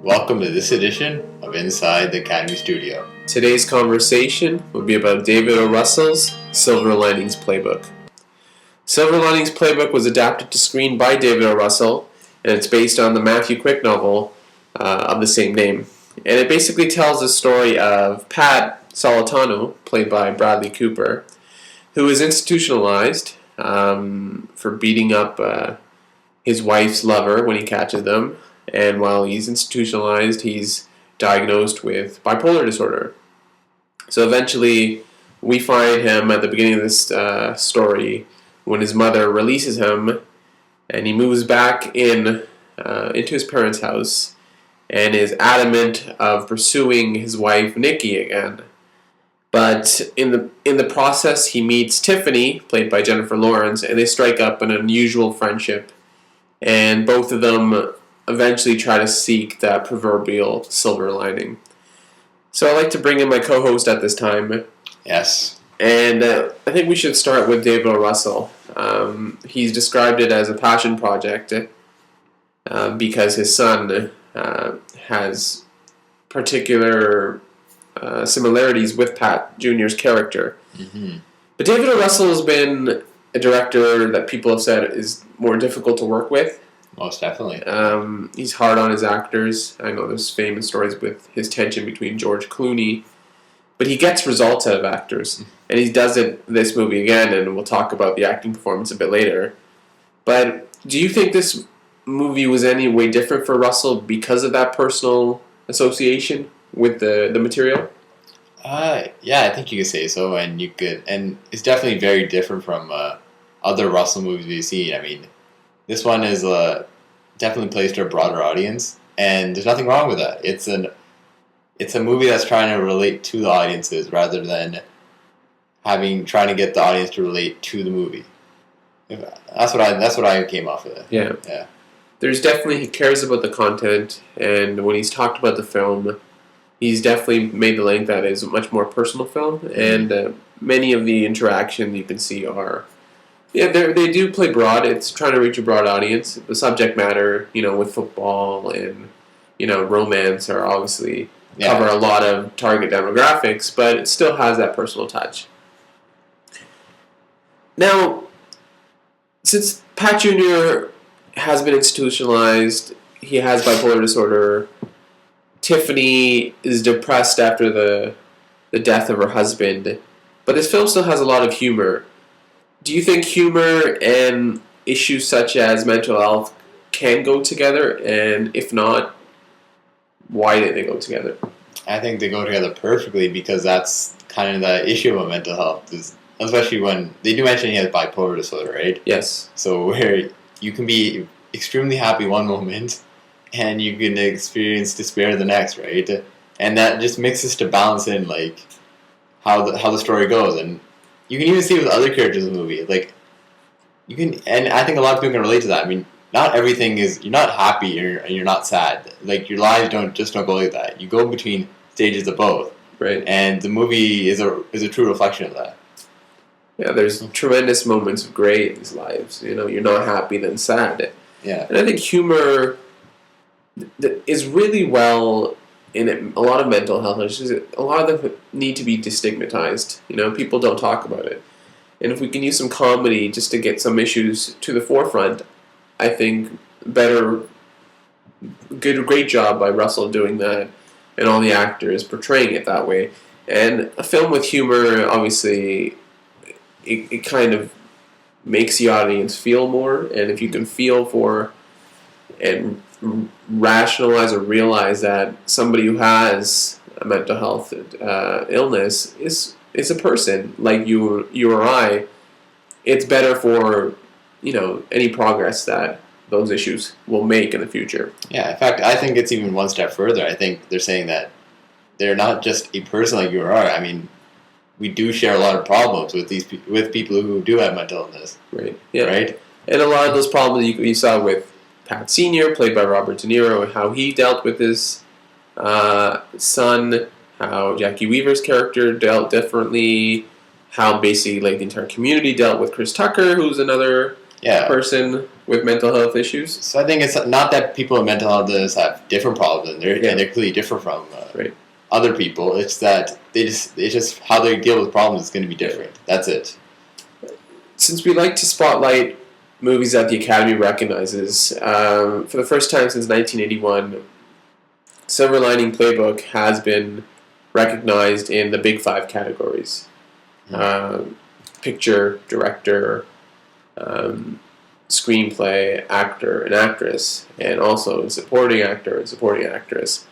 Welcome to this edition of Inside the Academy Studio. Today's conversation will be about David O. Russell's Silver Linings Playbook. Silver Linings Playbook was adapted to screen by David O. Russell, and it's based on the Matthew Quick novel of the same name. And it basically tells the story of Pat Solitano, played by Bradley Cooper, who is institutionalized for beating up his wife's lover when he catches them. And while he's institutionalized, he's diagnosed with bipolar disorder. So eventually, we find him at the beginning of this story when his mother releases him, and he moves back into his parents' house and is adamant of pursuing his wife Nikki again. But in the process, he meets Tiffany, played by Jennifer Lawrence, and they strike up an unusual friendship. And both of them eventually try to seek that proverbial silver lining. So I'd like to bring in my co-host at this time. Yes. And I think we should start with David O. Russell. He's described it as a passion project because his son has particular similarities with Pat Jr.'s character. Mm-hmm. But David O. Russell has been a director that people have said is more difficult to work with. Most definitely. He's hard on his actors. I know there's famous stories with his tension between George Clooney. But he gets results out of actors. And he does it in this movie again, and we'll talk about the acting performance a bit later. But do you think this movie was any way different for Russell because of that personal association with the material? Yeah, I think you could say so, and it's definitely very different from other Russell movies we've seen. I mean, this one is definitely placed to a broader audience, and there's nothing wrong with that. It's a movie that's trying to relate to the audiences rather than trying to get the audience to relate to the movie. That's what I came off of it. Yeah. There's definitely, he cares about the content, and when he's talked about the film, he's definitely made the link that it's a much more personal film, and many of the interactions you can see are, they do play broad. It's trying to reach a broad audience. The subject matter, with football and, romance are obviously cover a lot of target demographics, but it still has that personal touch. Now, since Pat Jr. has been institutionalized, he has bipolar disorder, Tiffany is depressed after the death of her husband, but this film still has a lot of humor. Do you think humor and issues such as mental health can go together? And if not, why did they go together? I think they go together perfectly because that's kind of the issue of mental health, especially when they do mention he has bipolar disorder, right? Yes. So where you can be extremely happy one moment and you can experience despair the next, right? And that just mixes to balance in like how the story goes. And you can even see it with other characters in the movie. Like, and I think a lot of people can relate to that. I mean, not everything is, you're not happy and you're not sad. Like, your lives don't go like that. You go between stages of both. Right. And the movie is a true reflection of that. Yeah, there's tremendous moments of gray in these lives. You're not happy, then sad. Yeah. And I think humor is really well in a lot of mental health issues. A lot of them need to be destigmatized. People don't talk about it. And if we can use some comedy just to get some issues to the forefront, I think great job by Russell doing that, and all the actors portraying it that way. And a film with humor, obviously, it kind of makes the audience feel more, and if you can feel for and rationalize or realize that somebody who has a mental health illness is a person like you or I, it's better for any progress that those issues will make in the future. Yeah, in fact, I think it's even one step further. I think they're saying that they're not just a person like you or I. I mean, we do share a lot of problems with people who do have mental illness. Right. Yeah. Right. And a lot of those problems you saw with Pat Sr., played by Robert De Niro, and how he dealt with his son, how Jackie Weaver's character dealt differently, how basically like the entire community dealt with Chris Tucker, who's another Yeah. person with mental health issues. So I think it's not that people with mental illness have different problems and they're clearly different from Right. other people. It's that it's just how they deal with problems is going to be different. That's it. Since we like to spotlight movies that the Academy recognizes, for the first time since 1981, Silver Lining Playbook has been recognized in the big five categories. Picture, director, screenplay, actor, and actress, and also supporting actor and supporting actress.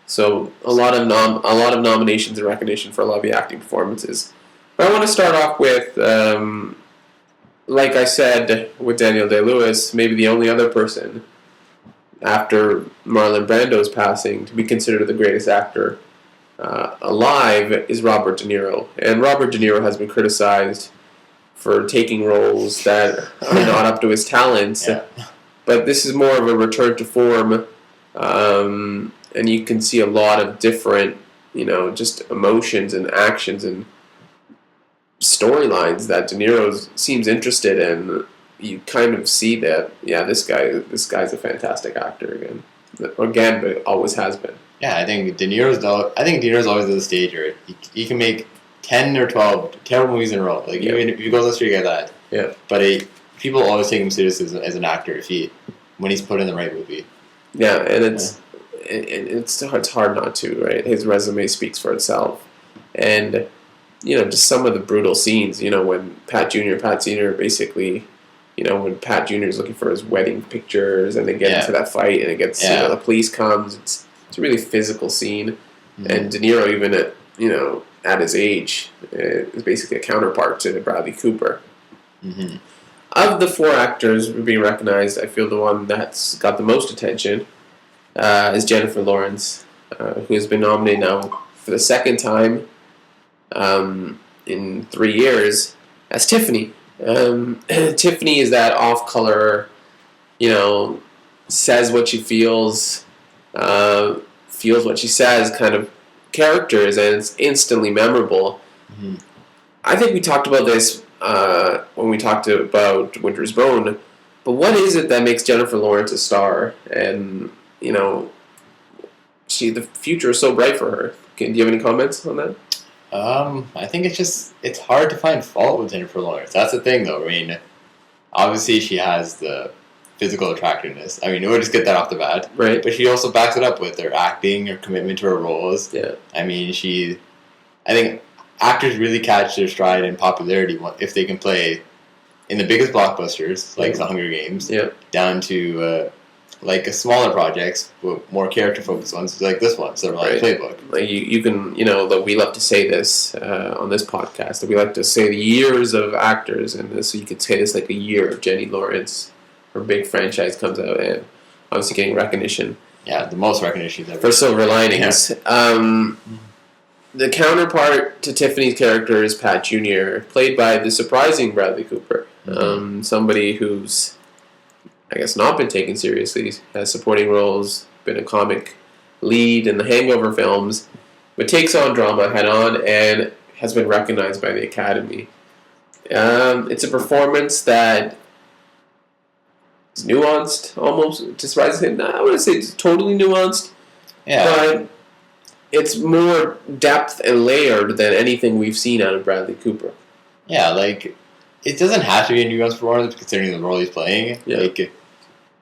So a lot of nominations and recognition for a lot of the acting performances. But I want to start off with, like I said, with Daniel Day-Lewis, maybe the only other person after Marlon Brando's passing to be considered the greatest actor alive is Robert De Niro. And Robert De Niro has been criticized for taking roles that are not up to his talents. Yeah. But this is more of a return to form, and you can see a lot of different, just emotions and actions and storylines that De Niro seems interested in. You kind of see that, this guy's a fantastic actor again, but always has been. Yeah, I think De Niro's always at the stage where he can make 10 or 12 terrible movies in a row. Like even if you go on the street like that. Yeah. But people always take him seriously as an actor when he's put in the right movie. Yeah, and it's hard not to, right? His resume speaks for itself, and just some of the brutal scenes. When Pat Sr. basically, when Pat Jr. is looking for his wedding pictures, and they get into that fight, and it gets the police comes. It's a really physical scene, and De Niro even at his age is basically a counterpart to Bradley Cooper. Mm-hmm. Of the four actors being recognized, I feel the one that's got the most attention is Jennifer Lawrence, who has been nominated now for the second time in 3 years as Tiffany. Tiffany is that off-color, says what she feels what she says kind of characters, and it's instantly memorable. Mm-hmm. I think we talked about this when we talked about Winter's Bone, but what is it that makes Jennifer Lawrence a star? And the future is so bright for her. Do you have any comments on that? I think it's hard to find fault with Jennifer Lawrence. That's the thing, though. I mean, obviously she has the physical attractiveness. I mean, we'll just get that off the bat. Right. But she also backs it up with her acting, her commitment to her roles. Yeah. I mean, I think actors really catch their stride in popularity if they can play in the biggest blockbusters, like The Hunger Games, down to like smaller projects, more character-focused ones, like this one, Silver Lining Playbook. Like you can, that we love to say this on this podcast, that we like to say the years of actors, and so you could say this like a year of Jenny Lawrence. Her big franchise comes out and obviously getting recognition. Yeah, the most recognition ever. For Silver Linings. Yeah. The counterpart to Tiffany's character is Pat Jr., played by the surprising Bradley Cooper. Mm-hmm. Somebody who's, I guess, not been taken seriously, has supporting roles, been a comic lead in the Hangover films, but takes on drama head on and has been recognized by the Academy. It's a performance that is nuanced, almost, to surprise him. I wouldn't say it's totally nuanced, but it's more depth and layered than anything we've seen out of Bradley Cooper. Yeah, like, it doesn't have to be a nuanced performance considering the role he's playing. Yeah. Like,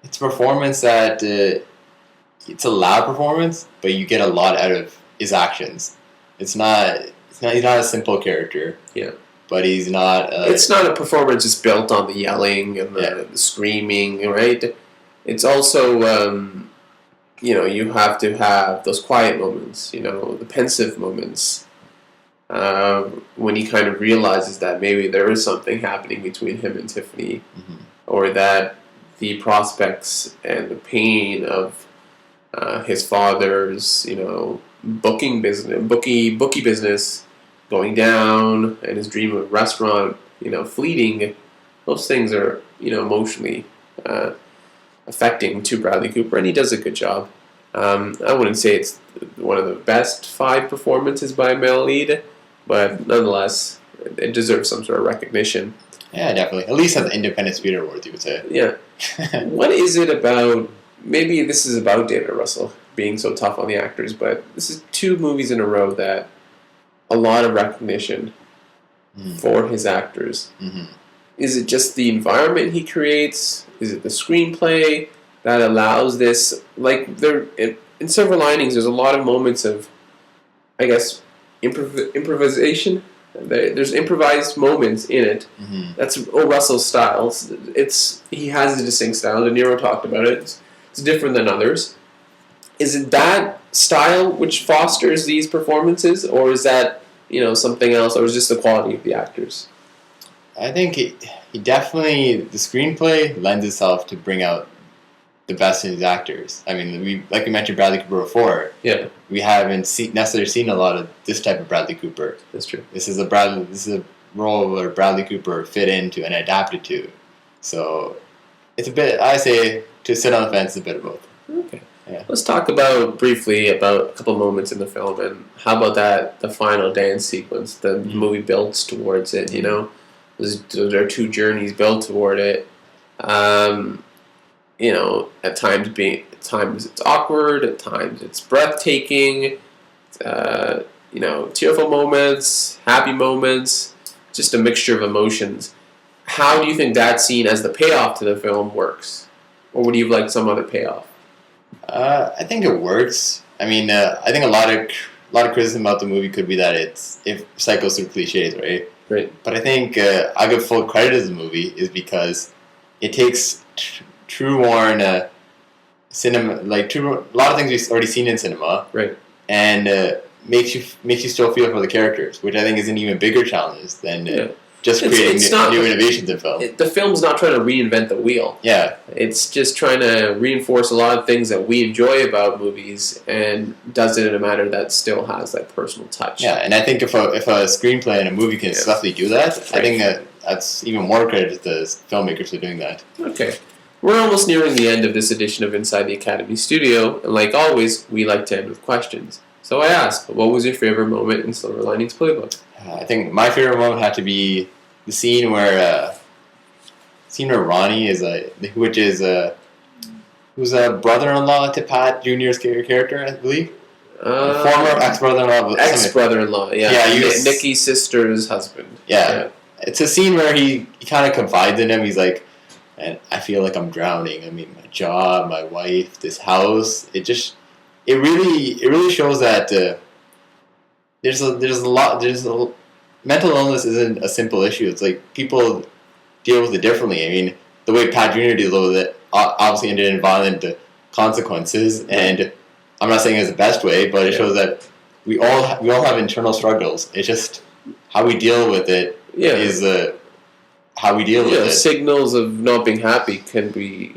it's a performance that it's a loud performance, but you get a lot out of his actions. He's not a simple character. Yeah. But he's not. It's not a performance just built on the yelling and the screaming, right? It's also, you have to have those quiet moments, the pensive moments, when he kind of realizes that maybe there is something happening between him and Tiffany, or that the prospects and the pain of his father's, bookie business going down, and his dream of a restaurant, fleeting. Those things are, emotionally affecting to Bradley Cooper, and he does a good job. I wouldn't say it's one of the best 5 performances by a male lead, but nonetheless, it deserves some sort of recognition. Yeah, definitely. At least at the Independent Spirit Awards, you would say. Yeah. What is it about? Maybe this is about David Russell being so tough on the actors, but this is 2 movies in a row that a lot of recognition for his actors. Mm-hmm. Is it just the environment he creates? Is it the screenplay that allows this? Like there in Silver Linings, there's a lot of moments of, I guess, improvisation. There's improvised moments in it. Mm-hmm. That's Russell's style. He has a distinct style. De Niro talked about it. It's different than others. Is it that style which fosters these performances, or is that something else, or is it just the quality of the actors? I think he definitely, the screenplay lends itself to bring out the best in his actors. I mean, like we mentioned Bradley Cooper before. Yeah, we haven't necessarily seen a lot of this type of Bradley Cooper. That's true. This is a role where Bradley Cooper fit into and adapted to. So it's a bit, I say, to sit on the fence, a bit of both. Okay. Yeah. Let's talk briefly about a couple moments in the film, and how about the final dance sequence? The movie builds towards it. There are 2 journeys built toward it. At times it's awkward, at times it's breathtaking. Tearful moments, happy moments, just a mixture of emotions. How do you think that scene as the payoff to the film works, or would you have liked some other payoff? I think it works. I mean, I think a lot of criticism about the movie could be that it cycles through cliches, right? Right. But I think I give full credit to the movie is because it takes true worn cinema, a lot of things we've already seen in cinema, right, and makes you still feel for the characters, which I think is an even bigger challenge than just creating new innovations in film. The film's not trying to reinvent the wheel. Yeah. It's just trying to reinforce a lot of things that we enjoy about movies, and does it in a manner that still has that personal touch. Yeah, and I think if a screenplay and a movie can successfully do that, right. I think that's even more credit to the filmmakers for doing that. Okay. We're almost nearing the end of this edition of Inside the Academy Studio, and like always, we like to end with questions. So I ask, what was your favorite moment in Silver Linings Playbook? I think my favorite moment had to be the scene where Ronnie is who's a brother-in-law to Pat Jr.'s character, I believe. Former ex-brother-in-law. Ex-brother-in-law, yeah. Yeah, Nikki's sister's husband. Yeah. It's a scene where he kind of confides in him. He's like, and I feel like I'm drowning. I mean, my job, my wife, this house. It really shows that mental illness isn't a simple issue. It's like people deal with it differently. I mean, the way Pat Jr. deals with it obviously ended in violent consequences, and I'm not saying it's the best way, but it shows that we all have internal struggles. It's just how we deal with it is how we deal with it. Signals of not being happy can be,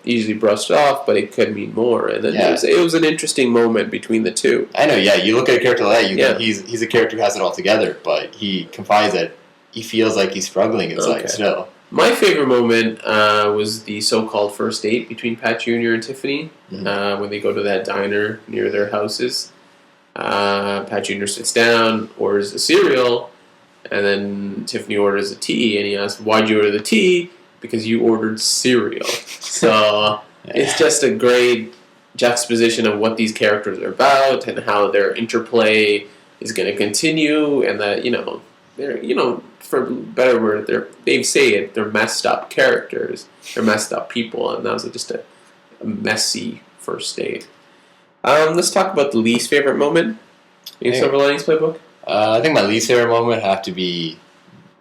easily brushed off, but it could mean more. And then it was an interesting moment between the 2. I know, you look at a character like that, he's a character who has it all together, but he confides that he feels like he's struggling inside still. My favorite moment was the so-called first date between Pat Jr. and Tiffany, when they go to that diner near their houses. Pat Jr. sits down, orders a cereal, and then Tiffany orders a tea, and he asks, "Why'd you order the tea?" "Because you ordered cereal." So it's just a great juxtaposition of what these characters are about and how their interplay is going to continue, and that they're for better word, they're messed up characters, they're messed up people, and that was just a messy first date. Let's talk about the least favorite moment in Silver Linings Playbook. I think my least favorite moment have to be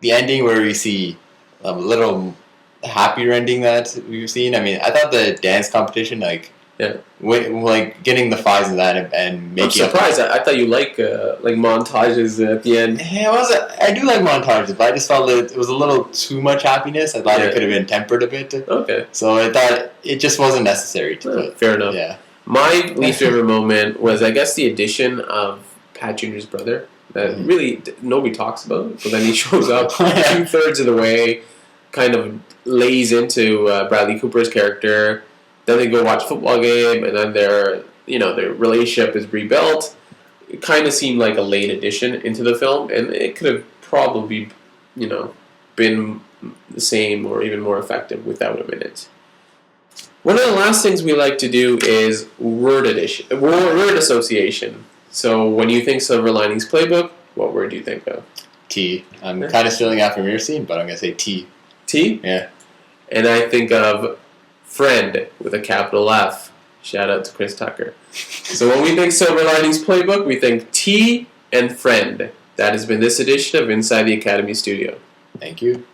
the ending where we see a little happier ending that we've seen. I mean, I thought the dance competition, getting the 5s in that and making. I'm surprised. I thought you like montages at the end. Yeah, I do like montages, but I just felt that it was a little too much happiness. I thought it could have been tempered a bit. Okay. So I thought it just wasn't necessary to put. Fair enough. Yeah. My least favorite moment was, I guess, the addition of Pat Jr.'s brother. That really nobody talks about, but then he shows up 2/3 of the way, kind of lays into Bradley Cooper's character. Then they go watch a football game, and then their relationship is rebuilt. It kind of seemed like a late addition into the film, and it could have probably, been the same or even more effective without him in it. One of the last things we like to do is word association. So when you think Silver Linings Playbook, what word do you think of? T. I'm kind of stealing out from your scene, but I'm going to say T. T? Yeah. And I think of friend with a capital F. Shout out to Chris Tucker. So when we think Silver Linings Playbook, we think T and friend. That has been this edition of Inside the Academy Studio. Thank you.